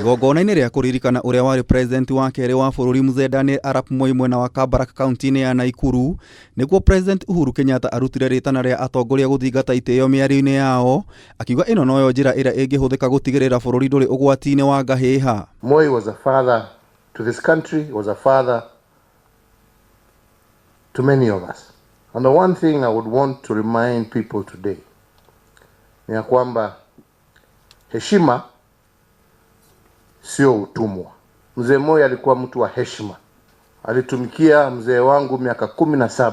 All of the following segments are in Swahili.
Igongona-inĩ rĩa kũririkana ũrĩa warĩ president wa kerĩ wa bũrũri Mzee Daniel Arap Moi mwena wa Kabarak kaunti-inĩ ya Nakuru, nĩguo president Uhuru Kenyatta arutire ritana rĩa atongoria gũthingata itiio mĩario-inĩ yao, akiuga ĩno noyo njĩra ĩrĩa ĩngĩhũthĩka gũtigĩrĩra bũrũri ndũrĩ ũgwati-inĩ wa ngahĩha. Moi was a father to this country, was a father to many of us. And the one thing I would want to remind people today ni ya kwamba heshima sio utumwa. Mzee Moi alikuwa mtu wa heshima. Alitumikia mzee wangu miaka 17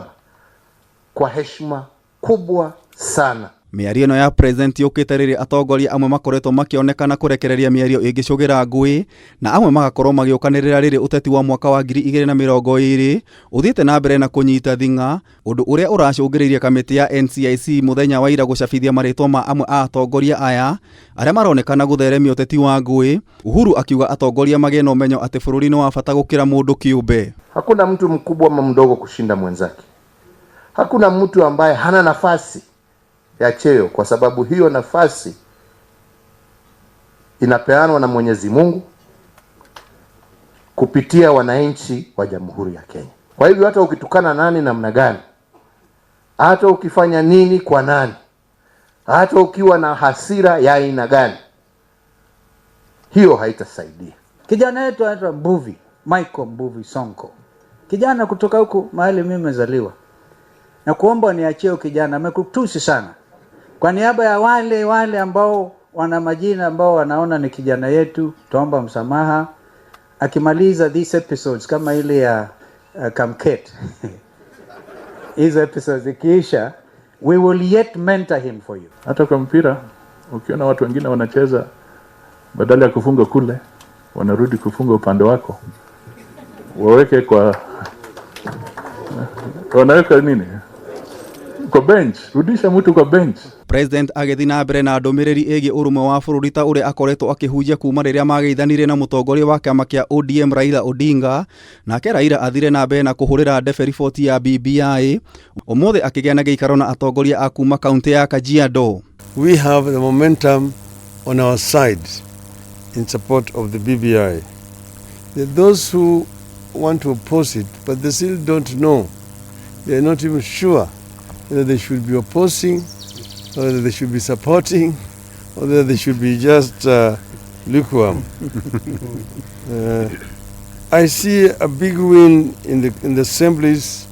kwa heshima kubwa sana. Mĩario ĩno ya president yũkĩte rĩrĩ atongoria amwe makoretwo makĩonekana kũrekereria mĩario ĩngĩcũgĩra ngũĩ, na amwe magakorwo magĩũkanĩrĩra rĩrĩ ũteti wa mwaka wa 2020 ũthiĩte na mbere na kũnyita thing'a, ũndũ ũrĩa ũracũngĩrĩirie kamĩtĩ ya NCIC mũthenya wa ira gũcabithia marĩtwa ma amwe a atongoria aya arĩa maronekana gũtheremia ũteti wa ngũĩ. Uhuru akiuga atongoria magĩe na ũmenyo atĩ bũrũri nĩ wa bata gũkĩra mũndũ kĩũmbe. Hakuna mtu mkubwa ama mdogo kushinda mwenzake. Hakuna mtu ambaye hana nafasi ya cheo, kwa sababu hiyo nafasi inapeanwa na Mwenyezi Mungu kupitia wananchi wa Jamhuri ya Kenya. Kwa hivyo hata ukitukana nani namna gani, hata ukifanya nini kwa nani, hata ukiwa na hasira ya aina gani, hiyo haitasaidia. Kijana yetu anaitwa Michael Sonko, kijana kutoka huku mahali mimi nimezaliwa, na kuomba niachie kijana, amekutusi sana. Kwa niaba ya wale ambao wana majina ambao wanaona ni kijana yetu, tuomba msamaha. Akimaliza these episodes kama ile ya Kamket hizo episodes ikiisha, we will yet mentor him for you. Hata kwa mpira ukiona watu wengine wanacheza, badala ya kufunga kule wanarudi kufunga upande wako, waweke kwa wanaweka nini kwa bench, rudisha mtu kwa bench. President agĩthiĩ na mbere na ndũmĩrĩri ĩgiĩ ũrũmwe wa bũrũri ta ũrĩa akoretwo akĩhunjia kuma rĩrĩa mageithanire na mũtongoria wa kĩama kĩa ODM Raila Odinga, nake Raila athire na mbere na kũhũrĩra ndebe riboti ya BBI, ũmũthĩ akĩgĩa na gĩikaro na atongoria a kuma kaunti ya Kajiado. We have the momentum on our side in support of the BBI. There are those who want to oppose it, but they still don't know. They are not even sure whether they should be opposing, or whether they should be supporting, or whether they should be just lukewarm. I see a big win in the assemblies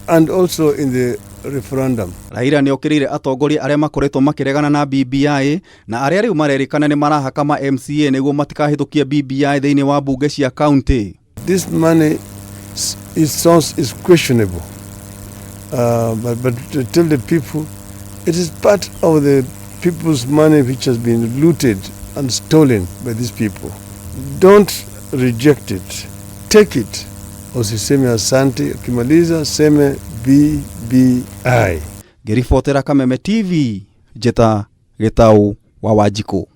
and also in the referendum. Raila nĩ okĩrĩire atongoria arĩa makoretwo makĩregana na BBI na arĩa rĩu marerĩkana nĩ marahaka ma MCA nĩguo matikahĩtũkie BBI thĩinĩ wa mbunge cia county. This money is questionable. But to tell the people, it is part of the people's money which has been looted and stolen by these people. Don't reject it. Take it. Usiseme asante, ukimaliza seme BBI. Ngĩribotera Kameme TV, Njeta Gĩtaũ wa Wanjikũ.